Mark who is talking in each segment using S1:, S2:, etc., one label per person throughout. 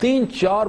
S1: 3-4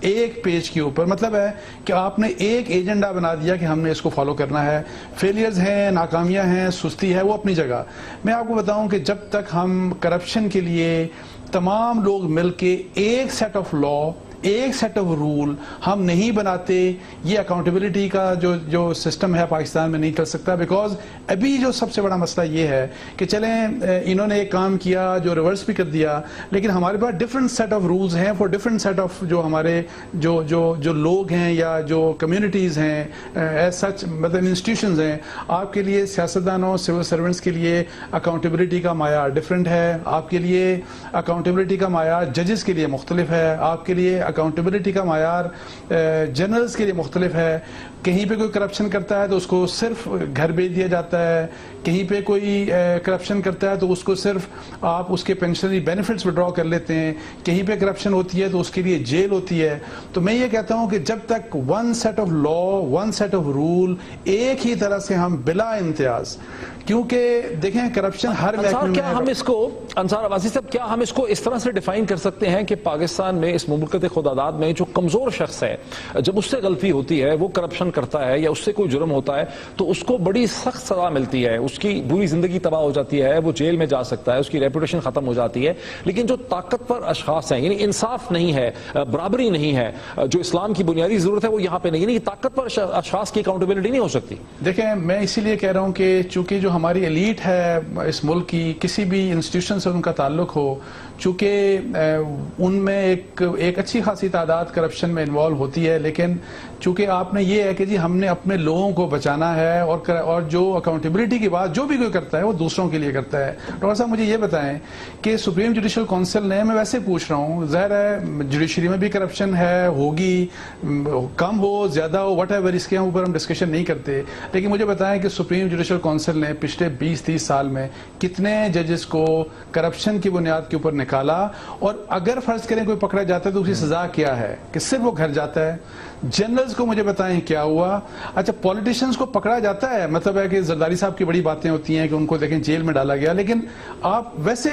S2: ایک پیج کے اوپر، مطلب ہے کہ آپ نے ایک ایجنڈا بنا دیا کہ ہم نے اس کو فالو کرنا ہے. فیلیئرز ہیں، ناکامیاں ہیں، سستی ہے، وہ اپنی جگہ. میں آپ کو بتاؤں کہ جب تک ہم کرپشن کے لیے تمام لوگ مل کے ایک سیٹ آف لا، ایک سیٹ آف رول ہم نہیں بناتے، یہ اکاؤنٹیبلٹی کا جو سسٹم ہے پاکستان میں نہیں چل سکتا. بیکاز ابھی جو سب سے بڑا مسئلہ یہ ہے کہ چلیں انہوں نے ایک کام کیا جو ریورس بھی کر دیا، لیکن ہمارے پاس ڈفرنٹ سیٹ آف رولز ہیں فار ڈفرنٹ سیٹ آف جو ہمارے جو لوگ ہیں یا جو کمیونٹیز ہیں، ایز سچ مطلب انسٹیٹیوشنز ہیں. آپ کے لیے سیاستدانوں، سول سرونٹس کے لیے اکاؤنٹیبلٹی کا معیار ڈفرینٹ ہے، آپ کے لیے اکاؤنٹیبلٹی کا معیار ججز کے لیے مختلف ہے، آپ کے لیے اکاؤنٹیبلٹی کا معیار جنرلز کے لیے مختلف ہے. کہیں پہ کوئی کرپشن کرتا ہے تو اس کو صرف گھر بھیج دیا جاتا ہے، کہیں پہ کوئی کرپشن کرتا ہے تو اس کو صرف آپ اس کے پینشنری بینیفٹس وڈرا کر لیتے ہیں، کہیں پہ کرپشن ہوتی ہے تو اس کے لیے جیل ہوتی ہے. تو میں یہ کہتا ہوں کہ جب تک one set of law, one set of rule ایک ہی طرح سے ہم بلا امتیاز، کیونکہ دیکھیں کرپشن ہر محکمے میں
S1: کیا ہم اس کو انصار عباسی صاحب کیا ہم اس کو اس طرح سے ڈیفائن کر سکتے ہیں کہ پاکستان میں اس مملکت خداداد میں جو کمزور شخص ہے جب اس سے غلطی ہوتی ہے، وہ کرپشن کرتا ہے یا اس سے کوئی جرم ہوتا ہے تو اس کو بڑی سخت سزا ملتی ہے، اس کی پوری زندگی تباہ ہو جاتی ہے، وہ جیل میں جا سکتا ہے، اس کی ریپوٹیشن ختم ہو جاتی ہے. لیکن جو طاقتور اشخاص ہیں، یعنی انصاف نہیں ہے، برابری نہیں ہے، جو اسلام کی بنیادی ضرورت ہے وہ یہاں پہ نہیں، یعنی طاقتور اشخاص کی اکاؤنٹیبلٹی نہیں ہو سکتی.
S2: دیکھیں میں اسی لیے کہہ رہا ہوں کہ چونکہ جو ہماری ایلیٹ ہے اس ملک کی، کسی بھی انسٹیٹیوشن سے ان کا تعلق ہو، چونکہ ان میں ایک اچھی خاصی تعداد کرپشن میں انوالو ہوتی ہے، لیکن چونکہ آپ نے یہ ہے کہ جی ہم نے اپنے لوگوں کو بچانا ہے اور جو اکاؤنٹیبلٹی کی بات جو بھی کوئی کرتا ہے وہ دوسروں کے لیے کرتا ہے. ڈاکٹر صاحب مجھے یہ بتائیں کہ سپریم جوڈیشل کونسل نے، میں ویسے پوچھ رہا ہوں، ظاہر ہے جوڈیشری میں بھی کرپشن ہے، ہوگی، کم ہو زیادہ ہو وٹ ایور، اس کے اوپر ہم ڈسکشن نہیں کرتے، لیکن مجھے بتائیں کہ سپریم جوڈیشل کونسل نے پچھلے 20-30 سال میں کتنے ججز کو کرپشن کی بنیاد کے اوپر نکالا، اور اگر فرض کریں کوئی پکڑا جاتا ہے تو اس کی سزا کیا ہے کہ صرف وہ گھر جاتا ہے. جنرلز کو مجھے بتائیں کیا ہوا. اچھا پولیٹیشنز کو پکڑا جاتا ہے، مطلب ہے کہ زرداری صاحب کی بڑی باتیں ہوتی ہیں کہ ان کو دیکھیں جیل میں ڈالا گیا، لیکن آپ ویسے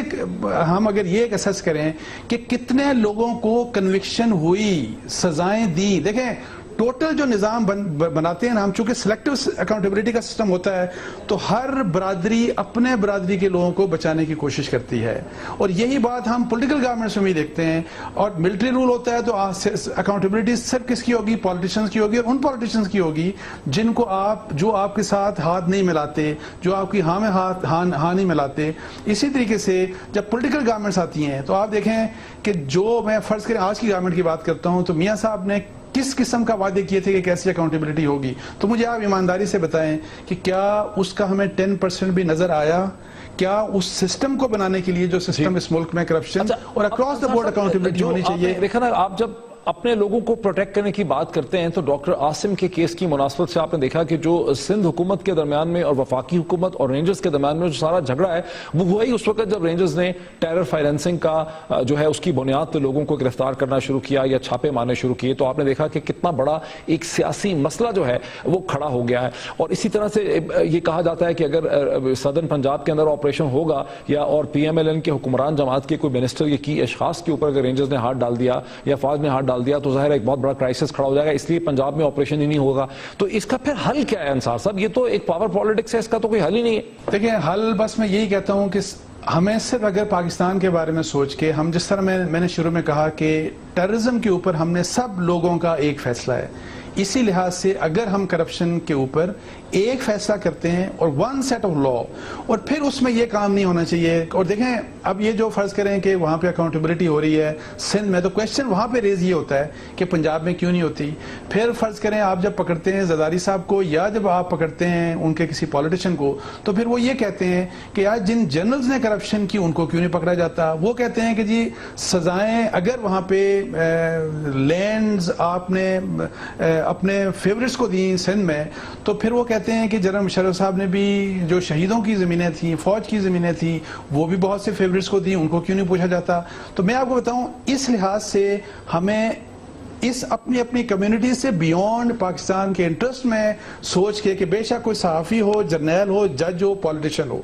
S2: ہم اگر یہ ایک اسیس کریں کہ کتنے لوگوں کو کنوکشن ہوئی، سزائیں دی. دیکھیں ٹوٹل جو نظام بناتے ہیں نا ہم، چونکہ سلیکٹو اکاؤنٹیبلٹی کا سسٹم ہوتا ہے تو ہر برادری اپنے برادری کے لوگوں کو بچانے کی کوشش کرتی ہے، اور یہی بات ہم پولیٹیکل گورنمنٹس میں بھی دیکھتے ہیں. اور ملٹری رول ہوتا ہے تو اکاؤنٹیبلٹی صرف کس کی ہوگی؟ پولیٹیشنز کی ہوگی، اور ان پولیٹیشنز کی ہوگی جن کو جو آپ کے ساتھ ہاتھ نہیں ملاتے، جو آپ کی ہاں میں ہاں نہیں ملاتے. اسی طریقے سے جب پولیٹیکل گورنمنٹس آتی ہیں تو آپ دیکھیں کہ جو میں فرض کریں آج کی گورنمنٹ کی بات کرتا ہوں تو میاں صاحب نے کس قسم کا وعدے کیے تھے کہ کیسی اکاؤنٹیبلٹی ہوگی. تو مجھے آپ ایمانداری سے بتائیں کہ کیا اس کا ہمیں 10% بھی نظر آیا؟ کیا اس سسٹم کو بنانے کے لیے جو سسٹم اس ملک میں کرپشن اور اکراس دا بورڈ اکاؤنٹیبلٹی ہونی چاہیے؟
S1: دیکھا نا آپ جب اپنے لوگوں کو پروٹیکٹ کرنے کی بات کرتے ہیں تو ڈاکٹر عاصم کے کیس کی مناسبت سے آپ نے دیکھا کہ جو سندھ حکومت کے درمیان میں اور وفاقی حکومت اور رینجرز کے درمیان میں جو سارا جھگڑا ہے وہ ہوا ہی اس وقت جب رینجرز نے ٹیرر فائنینسنگ کا جو ہے اس کی بنیاد پہ لوگوں کو گرفتار کرنا شروع کیا یا چھاپے مارنے شروع کیے. تو آپ نے دیکھا کہ کتنا بڑا ایک سیاسی مسئلہ جو ہے وہ کھڑا ہو گیا ہے. اور اسی طرح سے یہ کہا جاتا ہے کہ اگر سدرن پنجاب کے اندر آپریشن ہوگا یا اور پی ایم ایل این کے حکمران جماعت کے کوئی منسٹر یا کی اشخاص کے اوپر اگر رینجرز نے ہاتھ ڈال دیا یا فوج نے ہاتھ ڈال دیا تو ظاہر ایک بہت بڑا کرائسس کھڑا ہو جائے گا. اس لیے پنجاب میں آپریشن ہی نہیں ہوگا. تو اس کا پھر حل کیا ہے انصار صاحب؟ یہ تو ایک پاور پالیٹکس ہے، اس کا تو کوئی حل ہی نہیں ہے.
S2: دیکھیں حل بس میں یہی کہتا ہوں کہ ہمیں صرف اگر پاکستان کے بارے میں سوچ کے ہم جس طرح میں نے شروع میں کہا کہ ٹیررزم کے اوپر ہم نے سب لوگوں کا ایک فیصلہ ہے، اسی لحاظ سے اگر ہم کرپشن کے اوپر ایک فیصلہ کرتے ہیں اور ون سیٹ آف لا، اور پھر اس میں یہ کام نہیں ہونا چاہیے. اور دیکھیں اب یہ جو فرض کریں کہ وہاں پہ اکاؤنٹیبلٹی ہو رہی ہے سندھ میں، تو کویشچن وہاں پہ ریز یہ ہوتا ہے کہ پنجاب میں کیوں نہیں ہوتی. پھر فرض کریں آپ جب پکڑتے ہیں زرداری صاحب کو یا جب آپ پکڑتے ہیں ان کے کسی پولیٹیشین کو، تو پھر وہ یہ کہتے ہیں کہ آج جن جنرلز نے کرپشن کی ان کو کیوں نہیں پکڑا جاتا. وہ کہتے ہیں کہ جی سزائیں اگر وہاں پہ لینڈز آپ نے اپنے فیورٹس کو دیں سندھ میں، تو پھر وہ کہتے ہیں کہ جنرل مشرف صاحب نے بھی جو شہیدوں کی زمینیں تھیں، فوج کی زمینیں تھیں، وہ بھی بہت سے فیورٹس کو دیں، ان کو کیوں نہیں پوچھا جاتا. تو میں آپ کو بتاؤں اس لحاظ سے ہمیں اس اپنی اپنی کمیونٹی سے بیونڈ پاکستان کے انٹرسٹ میں سوچ کے کہ بے شک کوئی صحافی ہو، جرنیل ہو، جج ہو، پولیٹیشین ہو،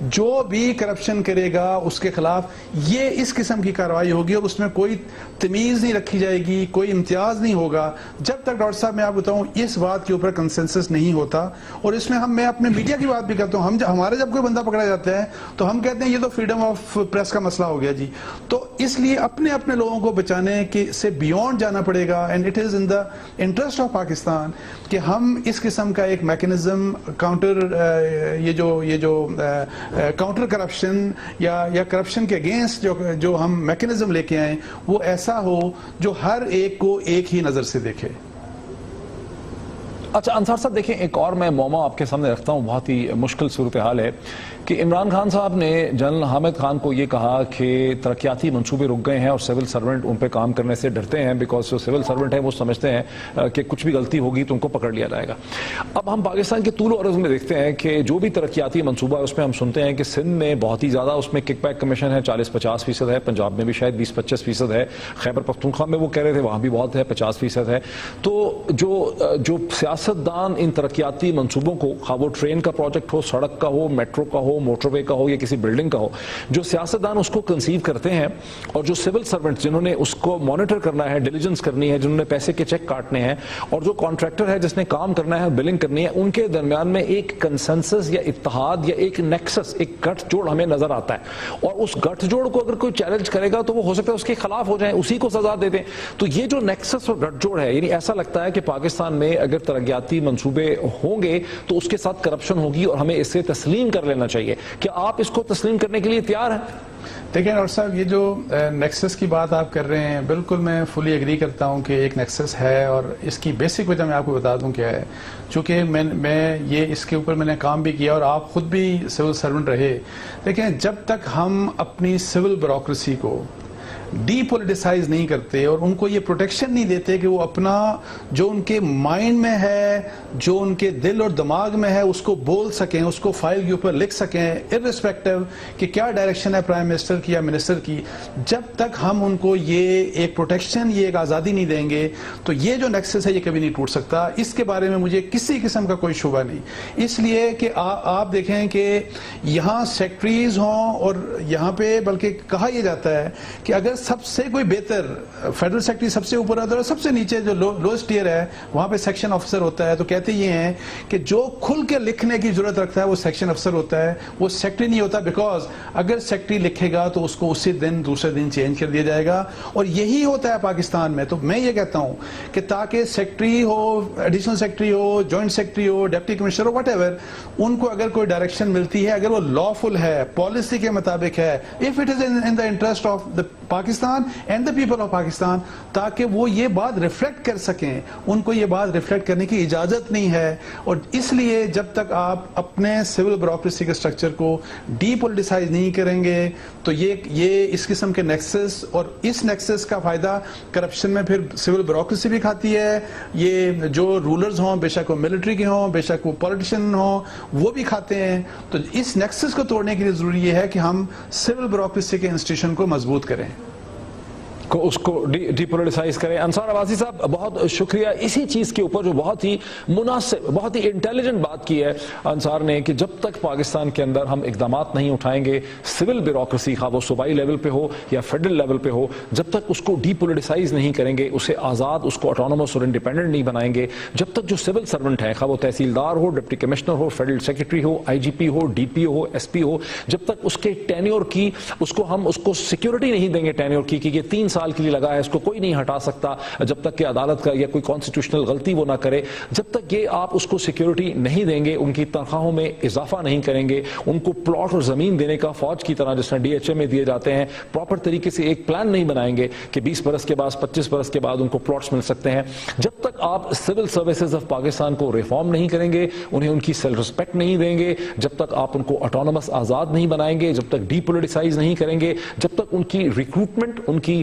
S2: جو بھی کرپشن کرے گا اس کے خلاف یہ اس قسم کی کارروائی ہوگی اور اس میں کوئی تمیز نہیں رکھی جائے گی، کوئی امتیاز نہیں ہوگا جب تک ڈاکٹر صاحب میں آپ بتاؤں اس بات کے اوپر کنسنسس نہیں ہوتا. اور اس میں میں اپنے میڈیا کی بات بھی کرتا ہوں، ہمارے جب کوئی بندہ پکڑا جاتا ہے تو ہم کہتے ہیں یہ تو فریڈم آف پریس کا مسئلہ ہو گیا جی. تو اس لیے اپنے اپنے لوگوں کو بچانے کے سے بیونڈ جانا پڑے گا، and it is in the interest of Pakistan کہ ہم اس قسم کا ایک میکنزم کاؤنٹر یہ جو کاؤنٹر کرپشن یا کرپشن کے اگینسٹ جو ہم میکنزم لے کے آئیں وہ ایسا ہو جو ہر ایک کو ایک ہی نظر سے دیکھے.
S1: اچھا انصار صاحب دیکھیں، ایک اور میں معمہ آپ کے سامنے رکھتا ہوں، بہت ہی مشکل صورتحال ہے کہ عمران خان صاحب نے جنرل حامد خان کو یہ کہا کہ ترقیاتی منصوبے رک گئے ہیں اور سول سرونٹ ان پہ کام کرنے سے ڈرتے ہیں، بیکاز جو سول سرونٹ ہیں وہ سمجھتے ہیں کہ کچھ بھی غلطی ہوگی تو ان کو پکڑ لیا جائے گا. اب ہم پاکستان کے طول و عرض میں دیکھتے ہیں کہ جو بھی ترقیاتی منصوبہ ہے اس میں ہم سنتے ہیں کہ سندھ میں بہت ہی زیادہ اس میں کک بیک کمیشن ہے، 40-50% ہے، پنجاب میں بھی شاید 20-25% ہے، خیبر پختونخوا میں وہ کہہ رہے تھے وہاں بھی بہت ہے، 50% ہے. تو جو سیاستدان ان ترقیاتی منصوبوں کو، خواہ وہ ٹرین کا پروجیکٹ ہو، سڑک کا ہو، میٹرو کا ہو، موٹر وے کا ہو یا کسی بلڈنگ کا ہو، جو سیاستدان اس کو کنسیو کرتے ہیں اور جو سول سرونٹ جنہوں نے اس کو مانیٹر کرنا ہے، ڈیلیجنس کرنی ہے، جنہوں نے پیسے کے چیک کاٹنے ہیں، اور جو کانٹریکٹر ہے جس نے کام کرنا ہے، بلنگ کرنی ہے، ان کے درمیان میں ایک کنسنسس یا اتحاد یا ایک نیکسس، ایک گٹھ جوڑ ہمیں نظر آتا ہے. اور اس گٹھ جوڑ کو اگر کوئی چیلنج کرے گا تو وہ ہو سکتا ہے اس کے خلاف ہو جائیں، اسی کو سزا دے دیں. تو یہ جو نیکسس اور گٹھ جوڑ ہے، یعنی ایسا لگتا ہے کہ پاکستان میں اگر ترقیاتی منصوبے ہوں گے تو اس کے ساتھ کرپشن ہوگی اور ہمیں اس سے تسلیم کر لینا چاہیے. کیا آپ اس کو تسلیم کرنے کے لیے تیار ہیں؟
S2: دیکھیں ڈاکٹر صاحب، یہ جو نیکسس کی بات آپ کر رہے ہیں بالکل میں فلی ایگری کرتا ہوں کہ ایک نیکسس ہے، اور اس کی بیسک وجہ میں آپ کو بتا دوں کیا ہے. چونکہ میں یہ اس کے اوپر میں نے کام بھی کیا اور آپ خود بھی سول سرونٹ رہے. دیکھیں جب تک ہم اپنی سول بیوروکریسی کو ڈی پولیٹیسائز نہیں کرتے اور ان کو یہ پروٹیکشن نہیں دیتے کہ وہ اپنا جو ان کے مائنڈ میں ہے، جو ان کے دل اور دماغ میں ہے، اس کو بول سکیں، اس کو فائل کے اوپر لکھ سکیں ارسپیکٹو کہ کیا ڈائریکشن ہے پرائم منسٹر کی یا منسٹر کی، جب تک ہم ان کو یہ ایک پروٹیکشن، یہ ایک آزادی نہیں دیں گے تو یہ جو نیکسس ہے یہ کبھی نہیں ٹوٹ سکتا. اس کے بارے میں مجھے کسی قسم کا کوئی شبہ نہیں. اس لیے کہ آپ دیکھیں کہ یہاں سیکٹریز ہوں، اور یہاں پہ بلکہ کہا یہ جاتا ہے کہ اگر سب سے کوئی بہتر فیڈرل سیکٹری سب سے اوپر ہوتا ہے اور سب سے نیچے جو لوسٹ ٹیئر ہے وہاں پہ سیکشن افسر ہوتا ہے، تو کہتے یہ ہیں کہ جو کھل کے لکھنے کی ضرورت رکھتا ہے وہ سیکشن افسر ہوتا ہے، وہ سیکٹری نہیں ہوتا. بیکاز اگر سیکٹری لکھے گا تو اس کو اسی دن دوسرے دن چینج کر دیا جائے گا، اور یہی ہوتا ہے پاکستان میں. تو میں یہ کہتا ہوں کہ تاکہ سیکٹری ہو، ایڈیشنل سیکٹری ہو، جوائنٹ سیکٹری ہو، ڈپٹی کمشنر ہو، وٹ ایور، ان کو اگر کوئی ڈائریکشن ملتی ہے، اگر وہ لافل ہے، پالیسی کے مطابق ہے، if it is in the interest of the Pakistan and the people of Pakistan, تاکہ وہ یہ بات ریفلیکٹ کر سکیں. ان کو یہ بات ریفلیکٹ کرنے کی اجازت نہیں ہے. اور اس لیے جب تک آپ اپنے سول بیوروکریسی کے اسٹرکچر کو ڈی پولیٹیسائز نہیں کریں گے تو یہ اس قسم کے نیکسس، اور اس نیکسس کا فائدہ کرپشن میں پھر سول بیوروکریسی بھی کھاتی ہے. یہ جو رولرز ہوں، بے شک وہ ملٹری کے ہوں، بے شک وہ پولیٹیشین ہوں، وہ بھی کھاتے ہیں. تو اس نیکسس کو توڑنے کے لیے ضروری یہ ہے کہ ہم سول بیوروکریسی کے انسٹیٹیوشن کو مضبوط کریں،
S1: اس کو ڈی پولیٹیسائز کریں. انصار عباسی صاحب بہت شکریہ. اسی چیز کے اوپر جو بہت ہی مناسب، بہت ہی انٹیلیجنٹ بات کی ہے انصار نے کہ جب تک پاکستان کے اندر ہم اقدامات نہیں اٹھائیں گے، سول بیوروکریسی خواہ وہ صوبائی لیول پہ ہو یا فیڈرل لیول پہ ہو، جب تک اس کو ڈی پولیٹیسائز نہیں کریں گے، اسے آزاد، اس کو اٹانومس اور انڈیپینڈنٹ نہیں بنائیں گے، جب تک جو سول سرونٹ ہے، خواہ وہ تحصیلدار ہو، ڈپٹی کمشنر ہو، فیڈرل سیکرٹری ہو، آئی جی پی ہو، ڈی پی ہو، ایس پی ہو، جب تک اس کے ٹینیور کی ہم اس کو سیکیورٹی نہیں دیں گے ٹینیور کی کہ یہ 3 سال کے لیے لگا ہے، اس کو کوئی نہیں ہٹا سکتا جب تک کہ عدالت کا یا کوئی کانسٹیٹیوشنل غلطی وہ نہ کرے، جب تک یہ آپ اس کو سیکیورٹی نہیں دیں گے، ان کی تنخواہوں میں اضافہ نہیں کریں گے، ان کو پلاٹ اور زمین دینے کا فوج کی طرح جس طرح ڈی ایچ اے میں دیے جاتے ہیں، پراپر طریقے سے ایک پلان نہیں بنائیں گے کہ 20 برس کے بعد 25 برس کے بعد ان کو پلاٹس مل سکتے ہیں، جب تک آپ سول سروسز آف پاکستان کو ریفارم نہیں کریں گے، انہیں ان کی سیلف رسپیکٹ نہیں دیں گے، جب تک آپ ان کو اٹانومس آزاد نہیں بنائیں گے، جب تک ڈی پولیٹیسائز نہیں کریں گے، جب تک ان کی ریکروٹمنٹ، ان کی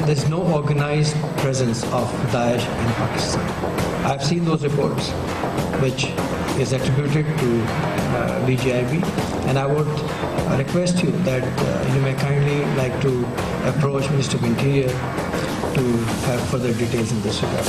S3: There is no organized presence of Daesh in Pakistan. I have seen those reports, which is attributed to DGIB, and I would request you that you may kindly like to approach Minister of Interior to have further details in this regard.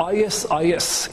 S1: ISIS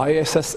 S1: ISS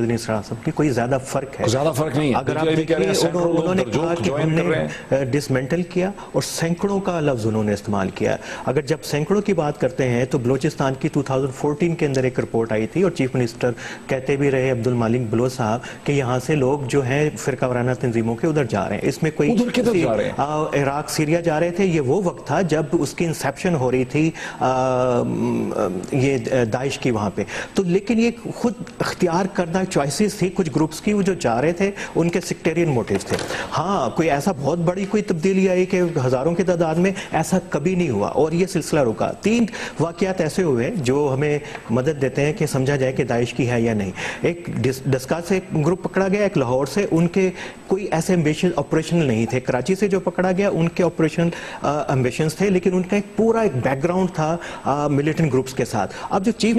S4: Chaudhry نثار صاحب کی کوئی زیادہ فرق ہے؟
S1: زیادہ فرق نہیں ہے.
S4: اگر آپ دیکھیں انہوں نے کہا کہ ہم نے ڈسمینٹل کیا اور سینکڑوں کا لفظ انہوں نے استعمال کیا. اگر جب سینکڑوں کی بات کرتے ہیں تو بلوچستان کی 2014 کے اندر ایک رپورٹ آئی تھی اور چیف منسٹر کہتے بھی رہے عبد المالک بلوچ صاحب کہ یہاں سے لوگ جو ہیں فرقہ وارانہ تنظیموں کے ادھر جا رہے ہیں. اس میں کوئی عراق سیریا جا رہے تھے. یہ وہ وقت تھا جب اس کی انسیپشن ہو رہی تھی یہ داعش کی وہاں پہ. تو لیکن یہ خود اختیار کردہ چوائسز تھی کچھ گروپس کی, وہ جو جا رہے تھے ان کے سیکٹیرین موٹیوز تھے. ہاں کوئی ایسا بہت بڑی کوئی تبدیلی آئی کہ ہزاروں کی تعداد میں, ایسا کبھی نہیں ہوا اور یہ سلسلہ رکا. 3 واقعات ایسے ہوئے جو ہمیں مدد دیتے ہیں کہ سمجھا جائے کہ داعش کی ہے یا نہیں. ایک ڈسکا سے گروپ پکڑا گیا, ایک لاہور سے, ان کے کوئی ایسے ایمبیشن آپریشنل نہیں تھے. کراچی سے جو پکڑا گیا ان کے آپریشنل ایمبیشنز تھے, لیکن ان کا ایک پورا ایک بیک گراؤنڈ تھا ملیٹنٹ گروپس کے ساتھ. اب جو چیف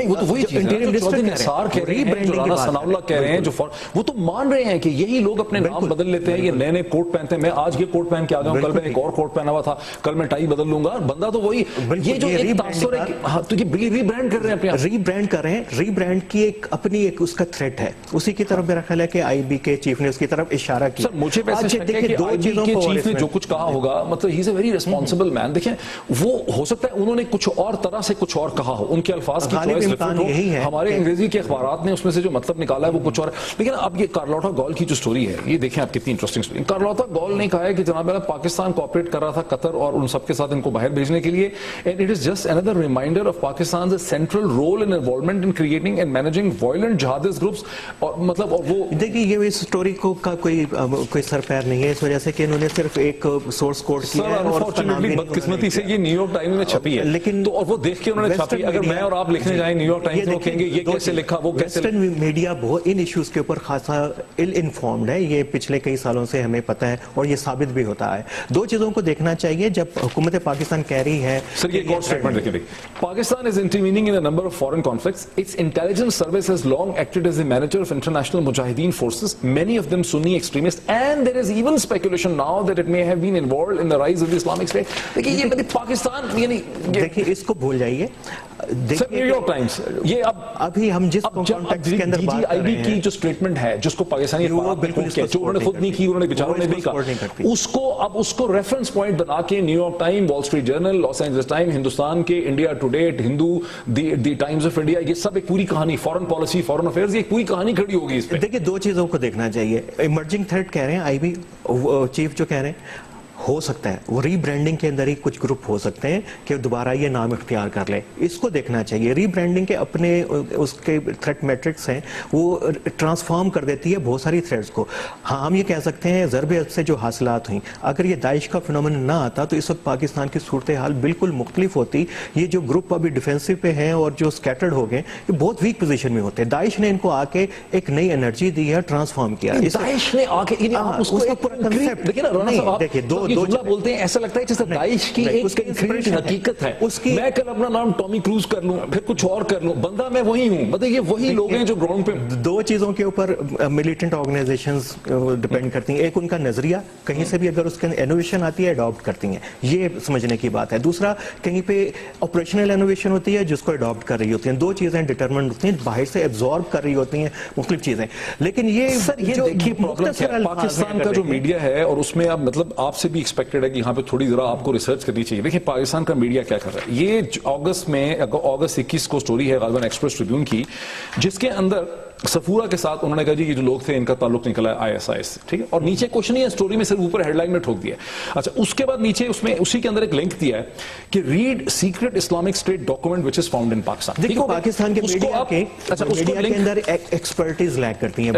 S1: وہ تو مان رہے ہیں کہ یہی لوگ اپنے نام بدل لیتے ہیں, یہ نئے نئے کوٹ پہنتے ہیں. میں آج یہ کوٹ پہن کے آ گیا ہوں, کل میں ایک اور کوٹ پہنا ہوا تھا, کل میں ٹائی بدل لوں گا. بندہ تو وہی, یہ جو ایک تاثر ہے تو یہ ری برانڈ کر رہے ہیں اپنے آپ,
S4: ری برانڈ کر رہے ہیں. ری برانڈ کی ایک اپنی ایک اس کا تھریٹ ہے, اسی کی طرف میرا خیال ہے کہ آئی بی کے چیف نے اس کی طرف اشارہ کیا.
S1: سر مجھے ویسے شک ہے کہ آئی بی کے چیف نے جو کچھ کہا ہوگا, مطلب ہی از اے ویری ریسپانسبل مین. دیکھیں وہ ہو سکتا ہے انہوں نے کچھ اور طرح سے کچھ اور کہا ہو, ان کے الفاظ کی چوائس ڈفرنٹ ہو. ہمارے انگریزی کے اخبارات نے اس میں سے جو مطلب نکالا ہے وہ کچھ اور ہے. لیکن اب یہ کارلوٹا گول کی جو سٹوری ہے, یہ دیکھیں آپ کتنی انٹرسٹنگ سٹوری. کارلوٹا گول نے کہا ہے کہ جناب پاکستان کوآپریٹ کر رہا تھا قطر اور ان سب کے ساتھ ان کو باہر بھیجنے کے لیے, and it is just another reminder of Pakistan central role in involvement in creating and managing violent jihadist groups. اور مطلب اور وہ
S4: دیکھیے یہ اس سٹوری کو کا کوئی سر پیر نہیں ہے, اس وجہ سے کہ انہوں نے صرف ایک سورس کوڈ کیا ہے اور
S1: انفارچونیٹلی بدقسمتی سے یہ نیو یارک ٹائمز میں چھپی ہے. لیکن تو اور وہ دیکھ کے انہوں نے چھاپی. اگر میں اور آپ لکھنے جائیں نیو یارک ٹائمز میں کہیں گے یہ کیسے لکھا, وہ کیسے.
S4: ویسٹرن میڈیا بہت ان ایشوز کے اوپر خاصا ال انفارمڈ ہے, یہ پچھلے کئی سالوں سے ہمیں پتہ ہے اور یہ ثابت بھی ہوتا ہے. 2 چیزوں کو دیکھنا چاہیے جب حکومت پاکستان کہہ رہی ہے.
S1: سر یہ ایک اور سٹیٹمنٹ دیکھیں, Pakistan is intervening in a number of foreign conflicts. Its intelligence service has long acted as the manager of international mujahideen forces, many of them Sunni extremists, and there is even speculation now that it may have been involved in the rise of the Islamic State. دیکھیں یہ پاکستان یعنی
S4: دیکھیں اس کو بھول جائیے.
S1: New York Times یہ
S4: ابھی ہم جس کانٹیکسٹ کے اندر بات کر رہے ہیں,
S1: کی جو سٹیٹمنٹ ہے جس کو پاکستانی بالکل جو انہوں نے خود نہیں کی, انہوں نے بیچاروں نے نہیں کہا, اس کو اب اس کو ریفرنس پوائنٹ بنا کے New York time, Wall Street Journal, Los Angeles time, Hindustan کے, India Today, Hindu, the Times of India, یہ سب ایک پوری کہانی, فارن پالیسی, فارن افیئرز, یہ ایک پوری کہانی کھڑی ہوگی اس پہ.
S4: دیکھیے 2 چیزوں کو دیکھنا چاہیے. ایمرجنگ تھریٹ کہہ رہے ہیں آئی بی چیف جو کہہ رہے ہیں, ہو سکتا ہے وہ ری برانڈنگ کے اندر ہی کچھ گروپ ہو سکتے ہیں کہ دوبارہ یہ نام اختیار کر لیں. اس کو دیکھنا چاہیے. ری برانڈنگ کے اپنے اس کے تھریٹ میٹرکس ہیں, وہ ٹرانسفارم کر دیتی ہے بہت ساری تھریٹس کو. ہاں ہم یہ کہہ سکتے ہیں ضرب عضب سے جو حاصلات ہوئیں, اگر یہ داعش کا فنومن نہ آتا تو اس وقت پاکستان کی صورتحال بالکل مختلف ہوتی. یہ جو گروپ ابھی ڈیفینسو پہ ہیں اور جو اسکیٹرڈ ہو گئے, یہ بہت ویک پوزیشن میں ہوتے ہیں. داعش نے ان کو آ کے ایک نئی انرجی دی ہے, ٹرانسفارم کیا.
S1: داعش نے آ کے دیکھیے دو بولتے ہیں, ایسا لگتا ہے جیسے داعش کی ایک حقیقت ہے. میں کل اپنا نام ٹامی کروز کر لوں, پھر کچھ اور کر لوں, بندہ میں وہی ہوں. مطلب یہ وہی لوگ ہیں جو گراؤنڈ پہ.
S4: 2 چیزوں کے اوپر ملیٹنٹ آرگنائزیشنز ڈیپینڈ کرتی ہیں. ایک ان کا نظریہ, کہیں سے بھی اگر اس کے انوویشن آتی ہے اڈاپٹ کرتی ہیں, یہ سمجھنے کی بات ہے. دوسرا کہیں پہ آپریشنل انوویشن ہوتی ہے جس کو اڈاپٹ کر رہی ہوتی ہیں. 2 چیزیں ڈیٹرمنٹ ہوتی ہیں, باہر سے ایبزارب کر رہی ہوتی ہیں مختلف چیزیں. لیکن یہ
S1: جو پاکستان کا جو میڈیا ہے, اور اس میں اب مطلب آپ سے بھی ایکسپیکٹڈ ہے کہ یہاں پہ تھوڑی ذرا آپ کو ریسرچ کرنی چاہیے. دیکھیں پاکستان کا میڈیا کیا کر رہا ہے. یہ اگست 21 کو سٹوری ہے غالباً ایکسپریس ٹریبیون کی, جس کے اندر سفورہ کے ساتھ انہوں نے کہا جی یہ جو لوگ تھے ان کا تعلق نکلا ہے آئی ایس آئی سے, ٹھیک ہے, اور نیچے کچھ نہیں ہے سٹوری میں, صرف اوپر ہیڈ لائن میں ٹھوک دیا. اچھا اس کے بعد نیچے اس میں اسی کے اندر ایک لنک دیا ہے کہ read secret Islamic state document which is found in Pakistan.
S4: دیکھو پاکستان کے میڈیا کے اندر ایکسپرٹیز لیک کرتی ہیں,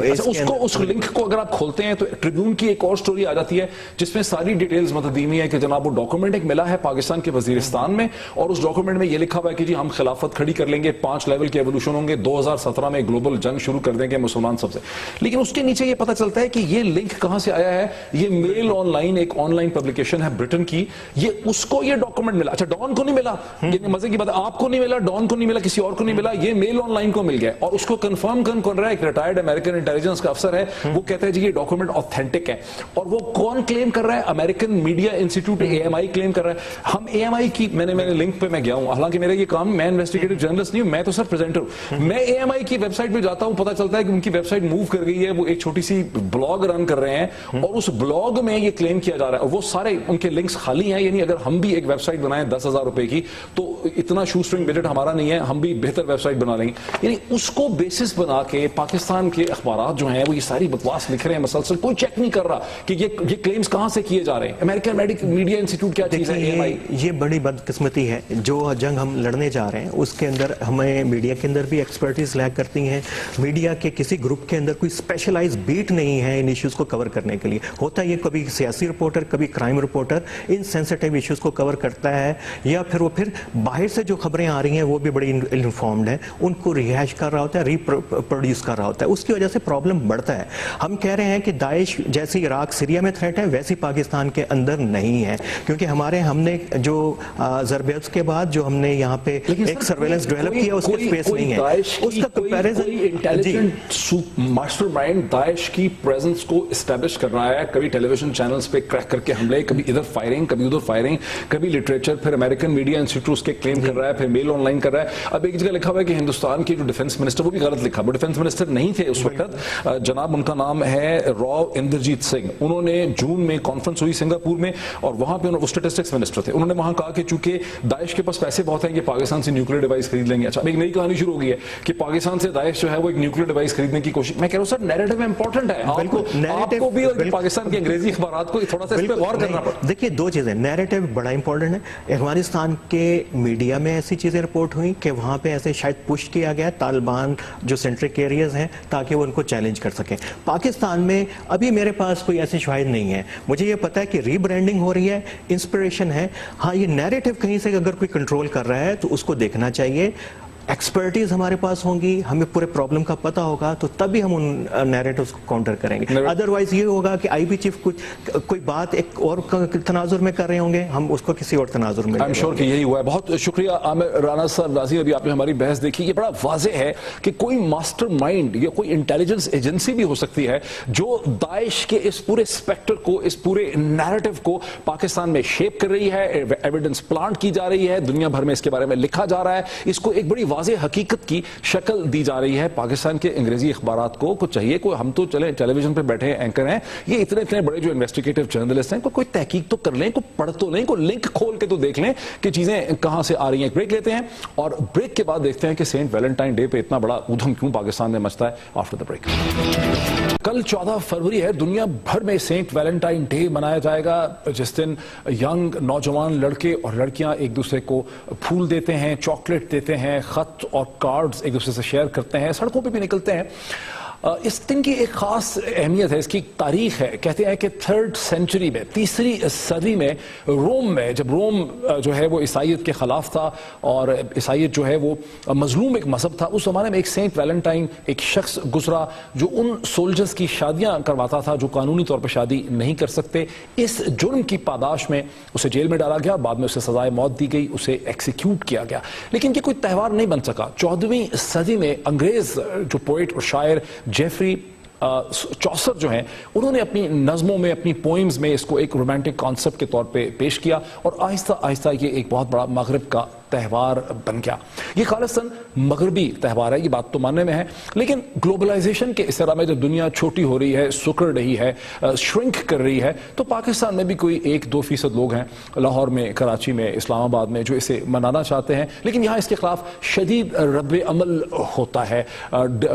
S1: اس لنک کو اگر آپ کھولتے ہیں تو ٹریبیون کی ایک اور سٹوری آ جاتی ہے جس میں ساری ڈیٹیلز متدینی ہے کہ جناب وہ ڈاکومنٹ ایک ملا ہے پاکستان کے وزیرستان میں, اور اس ڈاکومنٹ میں یہ لکھا ہوا ہے کہ جی ہم خلافت کھڑی کر لیں گے, 5 لیول کے ایوولوشن ہوں گے, 2017 میں گلوبل جنگ شروع کر دیں گے مسلمان سب سے. لیکن اس کے نیچے یہ پتہ چلتا ہے کہ یہ لنک کہاں سے آیا ہے. یہ میل آن لائن, ایک آن لائن پبلیکیشن ہے برٹن کی, یہ اس کو یہ ڈاکومنٹ ملا. اچھا ڈان کو نہیں ملا, یہ مزے کی بات ہے, آپ کو نہیں ملا, ڈان کو نہیں ملا, کسی اور کو نہیں ملا, یہ میل آن لائن کو مل گیا. اور اس کو کنفرم کر رہا ہے ایک ریٹائرڈ امریکن انٹیلیجنس کا افسر ہے, وہ کہتا ہے جی یہ ڈاکومنٹ آتھینٹک ہے. اور وہ کون کلیم کر رہا ہے؟ امریکن میڈیا انسٹیٹیوٹ AMI کلیم کر رہا ہے. ہم AMI کی میں نے لنک پہ میں گیا ہوں, حالانکہ میرا یہ کام, میں انویسٹیگیٹو جرنلسٹ نہیں ہوں, میں تو صرف پریزنٹر ہوں. میں AMI کی ویب سائٹ پہ جاتا ہوں پتہ چلتا ہے کہ ان کی ویب سائٹ موو کر گئی ہے, وہ ایک چھوٹی سی بلاگ رن کر رہے ہیں اور اس بلاگ میں یہ کلیم کیا جا رہا ہے, اور وہ سارے ان کے لنکس خالی ہیں. یعنی اگر ہم بھی ایک ویب سائٹ بنائیں 10,000 روپے کی, تو اتنا شو اسٹرنگ بجٹ ہمارا نہیں ہے, ہم بھی بہتر ویب سائٹ بنا لیں گے. یعنی اس کو بیسس بنا کے پاکستان کے اخبارات جو ہیں وہ یہ ساری بکواس لکھ رہے ہیں مسلسل, کوئی چیک نہیں کر رہا کہ یہ کلیمز کہاں سے کیے جا رہے ہیں. امریکن میڈیا انسٹیٹیوٹ کیا چیز ہے؟
S4: یہ بڑی بدقسمتی ہے. جو جنگ ہم لڑنے جا رہے ہیں اس کے اندر ہمیں میڈیا کے اندر بھی ایکسپرٹیز لیک کرتی ہیں. میڈیا کے کسی گروپ کے اندر کوئی اسپیشلائز بیٹ نہیں ہے ان ایشوز کو کور کرنے کے لیے. ہوتا ہے یہ کبھی سیاسی رپورٹر, کبھی crime reporter in sensitive issues کو کور کرتا ہے, یا پھر وہ پھر باہر سے جو خبریں آ رہی ہیں وہ بھی بڑی انفارمڈ ہیں, ان کو ریہیش کر رہا ہوتا ہے, ری پروڈیوس کر رہا ہوتا ہے. اس کی وجہ سے پرابلم بڑھتا ہے. ہم کہہ رہے ہیں کہ داعش جیسی عراق سیریا میں تھریٹ ہے ویسی پاکستان کے اندر نہیں ہے, کیونکہ ہم نے جو ضربیت کے بعد جو ہم نے یہاں پہ ایک سرویلنس ڈیولپ کیا اس کے سپیس نہیں ہے. اس کا کمپیریزن
S1: انٹیلیجنٹ ماسٹر مائنڈ داعش کی پریزنس کو اسٹیبلش کر رہا ہے. کبھی ٹیلی ویژن چینلز پہ کریک کر کے حملے, کبھی ادھر فائرنگ, کبھی ادھر فائرنگ, کبھی لٹریچر, پھر امریکن میڈیا انسٹیٹیوٹ کے کلیم کر رہا ہے, پھر میل آن لائن کر رہا ہے. اب ایک جگہ لکھا ہوا ہے کہ ہندوستان کے جو ڈیفنس منسٹر, وہ بھی غلط لکھا, وہ ڈیفنس منسٹر نہیں تھے اس وقت, جناب ان کا نام ہے راؤ اندرجیت سنگھ. انہوں نے جون میں کانفرنس ہوئی سنگاپور میں, اور وہاں پہ وہ اسٹیٹسٹکس منسٹر تھے. انہوں نے وہاں کہا کہ چونکہ داعش کے پاس پیسے بہت ہیں کہ پاکستان سے نیوکلیر ڈیوائس خرید لیں گے. اچھا, ایک نئی کہانی شروع ہو گئی ہے کہ پاکستان سے داعش جو ہے وہ ایک نیوکلیر ڈیوائس خریدنے کی کوشش. میں کہہ رہا ہوں سر نیریٹو امپورٹنٹ ہے, آپ کو بھی اور پاکستان کے انگریزی اخبارات کو تھوڑا سا اس پہ غور کرنا پڑتا.
S4: دیکھیے دو چیزیں, نیریٹو بڑا امپورٹنٹ ہے. افغانستان کے میڈیا میں ایسی چیزیں رپورٹ ہوئیں کہ وہاں پہ ایسے شاید پش کیا گیا طالبان جو سینٹرک ایریاز ہیں تاکہ وہ ان کو چیلنج کر سکیں. پاکستان میں ابھی میرے پاس کوئی ایسی شواہد نہیں ہے. مجھے یہ پتا ہے کہ ری برانڈنگ ہو رہی ہے, انسپریشن ہے. ہاں یہ نیریٹو کہیں سے اگر کوئی کنٹرول کر رہا ہے تو اس کو دیکھنا چاہیے. ایکسپرٹیز ہمارے پاس ہوں گی, ہمیں پورے پرابلم کا پتہ ہوگا, تو تبھی ہم ان نیریٹوز کو کاؤنٹر کریں گے. ادروائز یہ ہوگا کہ آئی بی چیف کوئی بات ایک اور تناظر میں کر رہے ہوں گے, ہم اس کو کسی اور تناظر میں.
S1: I'm sure کہ یہی ہوا ہے. بہت شکریہ عامر رانا صاحب. ناظرین ابھی آپ نے ہماری بحث دیکھی, یہ بڑا واضح ہے کہ کوئی ماسٹر مائنڈ یا کوئی انٹیلیجنس ایجنسی بھی ہو سکتی ہے جو داعش کے اس پورے اسپیکٹر کو, اس پورے نیریٹو کو پاکستان میں شیپ کر رہی ہے, ایویڈنس پلانٹ کی جا رہی ہے, دنیا بھر میں اس کے بارے میں لکھا جا رہا ہے, اس کو ایک بڑی واضح حقیقت کی شکل دی جا رہی ہے. پاکستان کے انگریزی اخبارات کو چاہیے, کوئی ہم تو چلیں ٹیلی ویژن پہ بیٹھے اینکر ہیں, یہ اتنے بڑے جو انویسٹیگیٹو جرنلسٹ ہیں, کوئی تحقیق تو کر لیں, کوئی پڑھ تو لیں, کوئی لنک کھول کے تو دیکھ لیں کہ چیزیں کہاں سے آ رہی ہیں. بریک لیتے ہیں اور بریک کے بعد دیکھتے ہیں کہ سینٹ ویلنٹائن ڈے پہ اتنا بڑا ادھم کیوں پاکستان میں مچتا ہے. After the break. کل 14 فروری ہے, دنیا بھر میں سینٹ ویلنٹائن ڈے منایا جائے گا, جس دن ینگ نوجوان لڑکے اور لڑکیاں ایک دوسرے کو پھول دیتے ہیں, چاکلیٹ دیتے ہیں, خط اور کارڈز ایک دوسرے سے شیئر کرتے ہیں, سڑکوں پہ بھی نکلتے ہیں. اس دن کی ایک خاص اہمیت ہے, اس کی تاریخ ہے. کہتے ہیں کہ 3rd سینچری میں, 3ری صدی میں روم میں, جب روم جو ہے وہ عیسائیت کے خلاف تھا اور عیسائیت جو ہے وہ مظلوم ایک مذہب تھا, اس زمانے میں ایک سینٹ ویلنٹائن ایک شخص گزرا جو ان سولجرز کی شادیاں کرواتا تھا جو قانونی طور پر شادی نہیں کر سکتے. اس جرم کی پاداش میں اسے جیل میں ڈالا گیا, بعد میں اسے سزائے موت دی گئی, اسے ایکسیکیوٹ کیا گیا. لیکن یہ کوئی تہوار نہیں بن سکا. 14ویں صدی میں انگریز جو پوئٹ اور شاعر جیفری چوسر جو ہیں, انہوں نے اپنی نظموں میں, اپنی پوئمز میں اس کو ایک رومانٹک کانسیپٹ کے طور پہ پیش کیا, اور آہستہ آہستہ یہ ایک بہت بڑا مغرب کا تہوار بن گیا. یہ خالصاً مغربی تہوار ہے, یہ بات تو ماننے میں ہے, لیکن گلوبلائزیشن کے اس طرح میں جب دنیا چھوٹی ہو رہی ہے, سکڑ رہی ہے, شرنک کر رہی ہے, تو پاکستان میں بھی کوئی 1-2% لوگ ہیں, لاہور میں, کراچی میں, اسلام آباد میں, جو اسے منانا چاہتے ہیں, لیکن یہاں اس کے خلاف شدید رد عمل ہوتا ہے.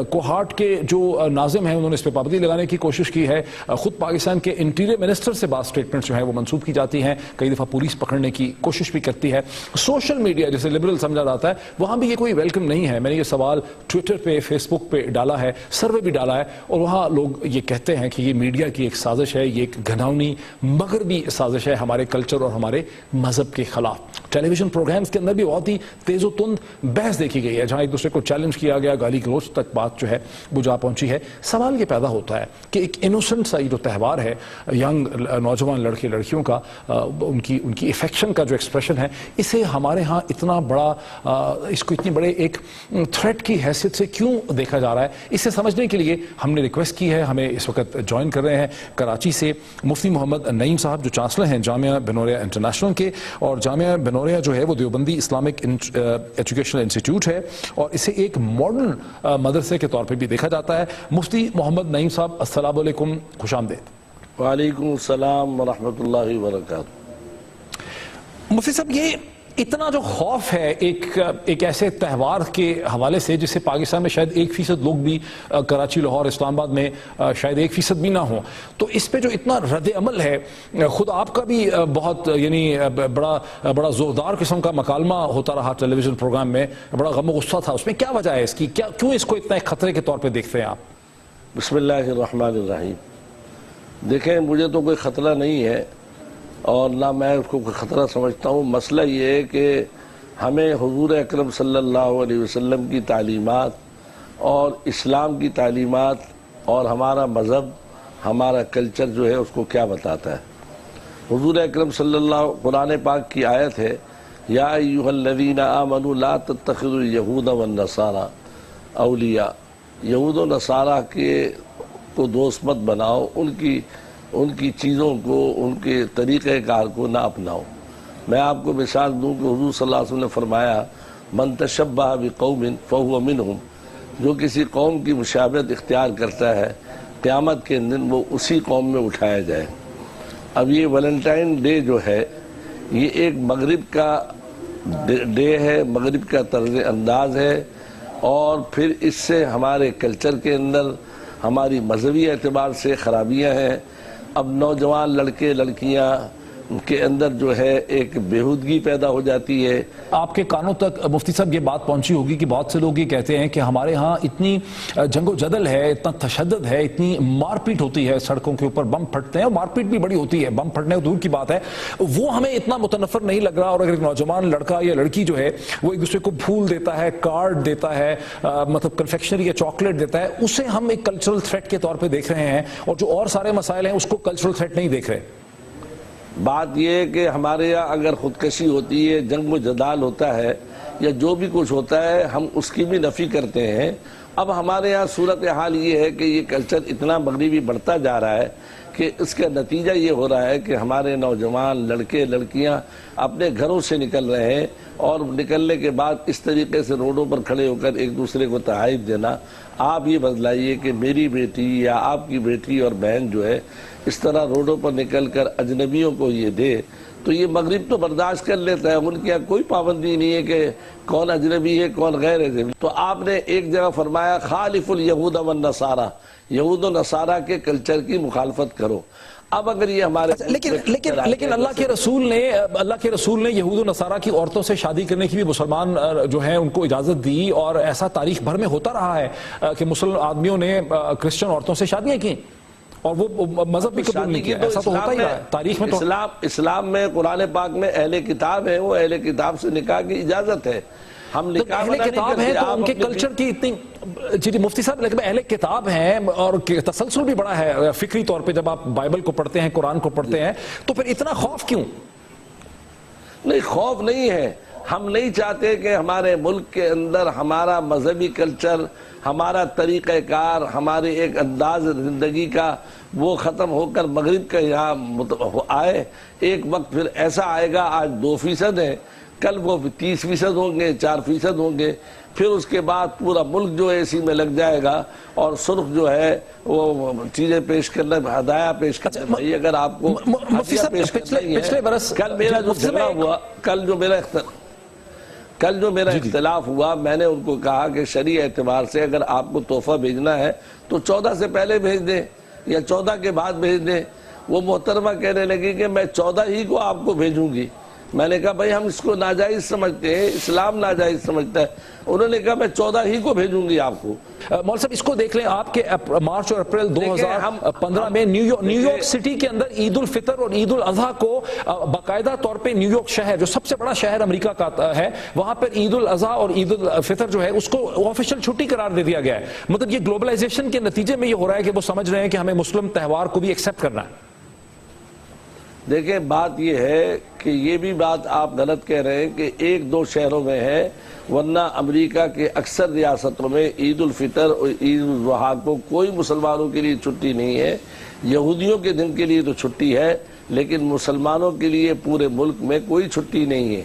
S1: کوہاٹ کے جو ناظم ہیں انہوں نے اس پہ پابندی لگانے کی کوشش کی ہے. خود پاکستان کے انٹیریئر منسٹر سے بعض سٹیٹمنٹس جو ہیں وہ منسوب کی جاتی ہیں, کئی دفعہ پولیس پکڑنے کی کوشش بھی کرتی ہے. سوشل میڈیا جسے لبرل سمجھا جاتا ہے, وہاں بھی یہ کوئی ویلکم نہیں ہے. میں نے یہ سوال ٹویٹر پہ, فیس بک پہ ڈالا ہے, سروے بھی ڈالا ہے, اور وہاں لوگ یہ کہتے ہیں کہ یہ میڈیا کی ایک سازش ہے, یہ ایک گھناؤنی مغربی سازش ہے ہمارے کلچر اور ہمارے مذہب کے خلاف. ٹیلی ویژن پروگرامز کے اندر بھی بہت ہی تیز و تند بحث دیکھی گئی ہے, جہاں ایک دوسرے کو چیلنج کیا گیا, گالی گلوچ تک بات جو ہے وہ جا پہنچی ہے. سوال یہ پیدا ہوتا ہے کہ ایک انوسنٹ سا یہ جو تہوار ہے ینگ نوجوان لڑکے لڑکیوں کا, ان کی افیکشن کا جو ایکسپریشن ہے, اسے ہمارے ہاں اتنا بڑا, اس کو اتنی بڑے ایک تھریٹ کی حیثیت سے کیوں دیکھا جا رہا ہے, اسے سمجھنے کے لیے ہم نے ریکویسٹ کی ہے. ہمیں اس وقت جوائن کر رہے ہیں کراچی سے مفتی محمد نعیم صاحب, جو چانسلر ہیں جامعہ بنوریا انٹرنیشنل کے, اور جامعہ بنوریا نوریہ جو ہے وہ دیوبندی اسلامک ایجوکیشنل انسٹیٹیوٹ ہے اور اسے ایک ماڈرن مدرسے کے طور پہ بھی دیکھا جاتا ہے. مفتی محمد نعیم صاحب السلام علیکم, خوش آمدید.
S5: وعلیکم السلام ورحمۃ اللہ وبرکاتہ.
S1: مفتی صاحب, یہ اتنا جو خوف ہے ایک ایسے تہوار کے حوالے سے جسے پاکستان میں شاید 1% لوگ بھی, کراچی, لاہور, اسلام آباد میں شاید 1% بھی نہ ہوں, تو اس پہ جو اتنا رد عمل ہے, خود آپ کا بھی بہت یعنی بڑا زوردار قسم کا مکالمہ ہوتا رہا ٹیلی ویژن پروگرام میں, بڑا غم و غصہ تھا اس میں, کیا وجہ ہے اس کی, کیوں اس کو اتنا ایک خطرے کے طور پہ دیکھتے ہیں آپ؟
S5: بسم اللہ الرحمن الرحیم. دیکھیں, مجھے تو کوئی خطرہ نہیں ہے اور نہ میں اس کو کوئی خطرہ سمجھتا ہوں. مسئلہ یہ ہے کہ ہمیں حضور اکرم صلی اللہ علیہ وسلم کی تعلیمات اور اسلام کی تعلیمات اور ہمارا مذہب, ہمارا کلچر جو ہے اس کو کیا بتاتا ہے. حضور اکرم صلی اللہ, قرآن پاک کی آیت ہے, یا ایھا الذین آمنوا لا تتخذوا اليہود والنصارى اولیاء, یہود و نصارہ کو دوست مت بناؤ, ان کی چیزوں کو, ان کے طریقہ کار کو نہ اپناؤ. میں آپ کو مثال دوں کہ حضور صلی اللہ علیہ وسلم نے فرمایا, من تشبہ بقوم فہو منہم, جو کسی قوم کی مشابہت اختیار کرتا ہے قیامت کے دن وہ اسی قوم میں اٹھایا جائے. اب یہ ویلنٹائن ڈے جو ہے یہ ایک مغرب کا ڈے ہے, مغرب کا طرز انداز ہے, اور پھر اس سے ہمارے کلچر کے اندر, ہماری مذہبی اعتبار سے خرابیاں ہیں. اب نوجوان لڑکے لڑکیاں کے اندر جو ہے ایک بےہودگی پیدا ہو جاتی ہے.
S1: آپ کے کانوں تک مفتی صاحب یہ بات پہنچی ہوگی کہ بہت سے لوگ یہ کہتے ہیں کہ ہمارے ہاں اتنی جنگ و جدل ہے, اتنا تشدد ہے, اتنی مار پیٹ ہوتی ہے, سڑکوں کے اوپر بم پھٹتے ہیں, اور مار پیٹ بھی بڑی ہوتی ہے, بم پھٹنے دور کی بات ہے, وہ ہمیں اتنا متنفر نہیں لگ رہا. اور اگر ایک نوجوان لڑکا یا لڑکی جو ہے وہ ایک دوسرے کو پھول دیتا ہے, کارڈ دیتا ہے, مطلب کنفیکشنری یا چاکلیٹ دیتا ہے, اسے ہم ایک کلچرل تھریٹ کے طور پہ دیکھ رہے ہیں, اور جو اور سارے مسائل ہیں اس کو کلچرل تھریٹ نہیں دیکھ رہے.
S5: بات یہ ہے کہ ہمارے یہاں اگر خودکشی ہوتی ہے, جنگ و جدال ہوتا ہے, یا جو بھی کچھ ہوتا ہے ہم اس کی بھی نفی کرتے ہیں. اب ہمارے یہاں صورتحال یہ ہے کہ یہ کلچر اتنا مغربی بڑھتا جا رہا ہے کہ اس کا نتیجہ یہ ہو رہا ہے کہ ہمارے نوجوان لڑکے لڑکیاں اپنے گھروں سے نکل رہے ہیں, اور نکلنے کے بعد اس طریقے سے روڈوں پر کھڑے ہو کر ایک دوسرے کو تحائف دینا. آپ یہ بدلائیے کہ میری بیٹی یا آپ کی بیٹی اور بہن جو ہے اس طرح روڈوں پر نکل کر اجنبیوں کو یہ دے, تو یہ مغرب تو برداشت کر لیتا ہے, ان کی کوئی پابندی نہیں ہے کہ کون اجنبی ہے کون غیر اجنبی. تو آپ نے ایک جگہ فرمایا خالف الیہود والنصارى, یہود و نصارہ کے کلچر کی مخالفت کرو. اب اگر یہ ہمارے
S1: لیکن اللہ کے رسول نے یہود و نصارہ کی عورتوں سے شادی کرنے کی بھی مسلمان جو ہیں ان کو اجازت دی, اور ایسا تاریخ بھر میں ہوتا رہا ہے کہ مسلم آدمیوں نے کرسچن عورتوں سے شادیاں کی, اور وہ مذہب بھی قبول نہیں کیا. ایسا تو ہوتا ہی رہا ہے تاریخ میں.
S5: اسلام میں قرآن پاک میں اہل کتاب ہے, وہ اہل کتاب سے نکاح کی اجازت ہے. ہم نکاح
S1: اہل کتاب ہیں تو ان کے کلچر کی اتنی, جی مفتی صاحب, لیکن اہل کتاب ہیں اور تسلسل بھی بڑا ہے فکری طور پہ. جب آپ بائبل کو پڑھتے ہیں, قرآن کو پڑھتے ہیں, تو پھر اتنا خوف کیوں؟
S5: نہیں, خوف نہیں ہے. ہم نہیں چاہتے کہ ہمارے ملک کے اندر ہمارا مذہبی کلچر, ہمارا طریقہ کار, ہمارے ایک انداز زندگی کا وہ ختم ہو کر مغرب کا یہاں آئے. ایک وقت پھر ایسا آئے گا, آج 2% ہے, کل وہ 30% ہوں گے, 4% ہوں گے, پھر اس کے بعد پورا ملک جو ہے اسی میں لگ جائے گا, اور سرخ جو ہے وہ چیزیں پیش کرنا, ہدایہ پیش کرنا. بھائی اگر آپ کو
S1: پچھلے برس
S5: کل میرا جو جھگڑا ہوا, کل جو میرا اختلاف ہوا, میں نے ان کو کہا کہ شرعی اعتبار سے اگر آپ کو تحفہ بھیجنا ہے تو 14 سے پہلے بھیج دیں یا 14 کے بعد بھیج دیں. وہ محترمہ کہنے لگی کہ میں 14 ہی کو آپ کو بھیجوں گی. میں نے کہا بھائی ہم اس کو ناجائز سمجھتے ہیں, اسلام ناجائز سمجھتا ہے. انہوں نے کہا میں 14 ہی کو بھیجوں گی آپ کو.
S1: مول صاحب اس کو دیکھ لیں, آپ کے مارچ اور اپریل 2015 میں نیو یارک سٹی کے اندر عید الفطر اور عید الاضحیٰ کو باقاعدہ طور پہ نیو یارک شہر جو سب سے بڑا شہر امریکہ کا ہے, وہاں پر عید الاضحیٰ اور عید الفطر جو ہے اس کو آفیشیل چھٹی قرار دے دیا گیا ہے. مطلب یہ گلوبلائزیشن کے نتیجے میں یہ ہو رہا ہے کہ وہ سمجھ رہے ہیں کہ ہمیں مسلم تہوار کو بھی ایکسیپٹ کرنا ہے.
S5: دیکھیں بات یہ ہے کہ یہ بھی بات آپ غلط کہہ رہے ہیں کہ 1-2 شہروں میں ہے, ورنہ امریکہ کے اکثر ریاستوں میں عید الفطر اور عید الاضحیٰ کو کوئی مسلمانوں کے لیے چھٹی نہیں ہے. یہودیوں کے دن کے لیے تو چھٹی ہے, لیکن مسلمانوں کے لیے پورے ملک میں کوئی چھٹی نہیں ہے.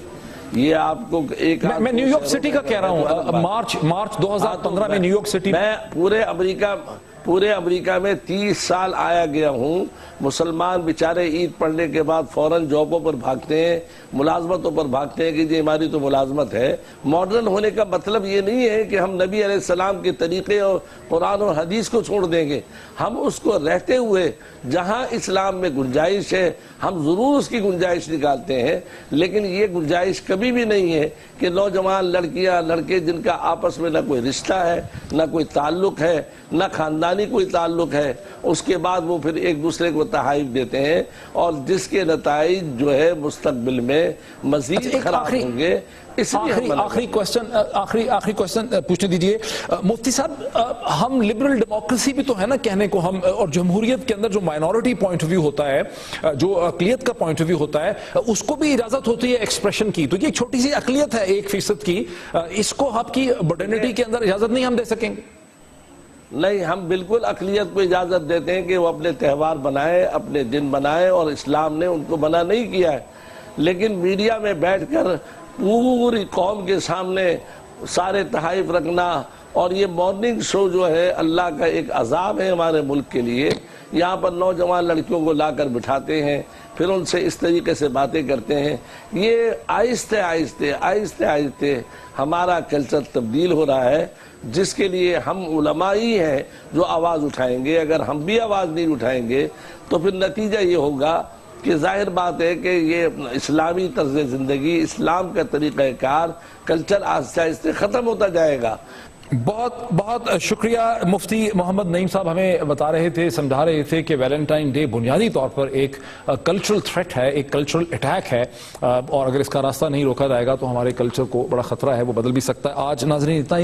S5: یہ آپ کو ایک
S1: میں نیو یارک سٹی کا کہہ رہا ہوں، مارچ 2015 میں نیو یارک سٹی
S5: میں پورے امریکہ میں 30 سال آیا گیا ہوں. مسلمان بیچارے عید پڑھنے کے بعد فوراً جابوں پر بھاگتے ہیں، ملازمتوں پر بھاگتے ہیں کہ جی ہماری تو ملازمت ہے. ماڈرن ہونے کا مطلب یہ نہیں ہے کہ ہم نبی علیہ السلام کے طریقے اور قرآن اور حدیث کو چھوڑ دیں گے. ہم اس کو رہتے ہوئے جہاں اسلام میں گنجائش ہے ہم ضرور اس کی گنجائش نکالتے ہیں، لیکن یہ گنجائش کبھی بھی نہیں ہے کہ نوجوان لڑکیاں لڑکے جن کا آپس میں نہ کوئی رشتہ ہے، نہ کوئی تعلق ہے، نہ خاندانی کوئی تعلق ہے، اس کے بعد وہ پھر ایک دوسرے کو تحائف دیتے ہیں، اور جس کے نتائج جو ہے مستقبل میں مزید خراب ہوں گے.
S1: آخری کوشچن پوچھنے دیجئے مفتی صاحب، ہم لبرل ڈیموکریسی بھی تو ہے نا کہنے کو ہم، اور جمہوریت کے اندر جو مائنورٹی پوائنٹ آف ویو ہوتا ہے، جو اقلیت کا پوائنٹ آف ویو ہوتا ہے، اس کو بھی اجازت ہوتی ہے ایکسپریشن کی. تو یہ ایک چھوٹی سی اقلیت ہے 1% کی، اس کو آپ کی موڈرنٹی کے اندر اجازت نہیں ہم دے سکیں گے؟
S5: نہیں، ہم بالکل اقلیت کو اجازت دیتے ہیں کہ وہ اپنے تہوار بنائے، اپنے دن بنائے، اور اسلام نے ان کو منع نہیں کیا ہے. لیکن میڈیا میں بیٹھ کر پوری قوم کے سامنے سارے تحائف رکھنا، اور یہ مارننگ شو جو ہے اللہ کا ایک عذاب ہے ہمارے ملک کے لیے. یہاں پر نوجوان لڑکیوں کو لا کر بٹھاتے ہیں، پھر ان سے اس طریقے سے باتیں کرتے ہیں. یہ آہستہ آہستہ ہمارا کلچر تبدیل ہو رہا ہے، جس کے لیے ہم علماء ہی ہیں جو آواز اٹھائیں گے. اگر ہم بھی آواز نہیں اٹھائیں گے تو پھر نتیجہ یہ ہوگا کہ ظاہر بات ہے کہ یہ اسلامی طرز زندگی، اسلام کا طریقہ کار، کلچر آہستہ آہستہ ختم ہوتا جائے گا.
S1: بہت بہت شکریہ. مفتی محمد نعیم صاحب ہمیں بتا رہے تھے، سمجھا رہے تھے کہ ویلنٹائن ڈے بنیادی طور پر ایک کلچرل تھریٹ ہے، ایک کلچرل اٹیک ہے، اور اگر اس کا راستہ نہیں روکا جائے گا تو ہمارے کلچر کو بڑا خطرہ ہے، وہ بدل بھی سکتا ہے. آج ناظرین اتنا ہی.